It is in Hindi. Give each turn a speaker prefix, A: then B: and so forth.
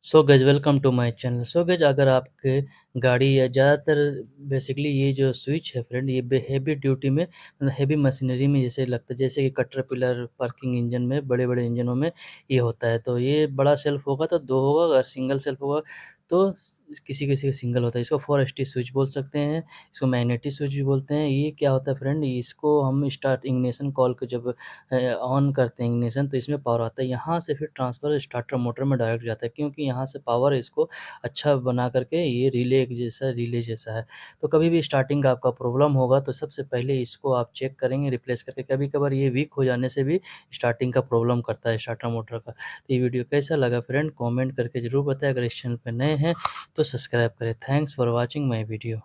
A: So guys welcome to my channel. So guys अगर आपके गाड़ी या ज़्यादातर बेसिकली ये जो स्विच है फ्रेंड ये हेवी ड्यूटी में हेवी मशीनरी में जैसे लगता है, जैसे कि कैटरपिलर पार्किंग इंजन में बड़े-बड़े इंजनों में ये होता है। तो ये बड़ा सेल्फ होगा तो 2 होगा, अगर सिंगल सेल्फ होगा तो किसी-किसी का सिंगल होता है। इसको 4 स्टेज स्विच बोल सकते हैं, इसको मैग्नेटिक स्विच भी बोलते हैं। ये क्या होता है फ्रेंड, इसको हम स्टार्ट इग्निशन कॉल को जब ऑन करते हैं इग्निशन तो इसमें पावर आता है। यहाँ से फिर ट्रांसफ़र स्टार्टर मोटर में डायरेक्ट जाता है, क्योंकि यहाँ से पावर इसको अच्छा बना करके ये रिले जैसा है। तो कभी भी स्टार्टिंग का आपका प्रॉब्लम होगा तो सबसे पहले इसको आप चेक करेंगे रिप्लेस करके। कभी-कभार ये वीक हो जाने से भी स्टार्टिंग का प्रॉब्लम करता है स्टार्टर मोटर का। तो ये वीडियो कैसा लगा फ्रेंड कमेंट करके ज़रूर बताएँ। अगर इस चैनल पे नए हैं तो सब्सक्राइब करें। Thanks for watching my video.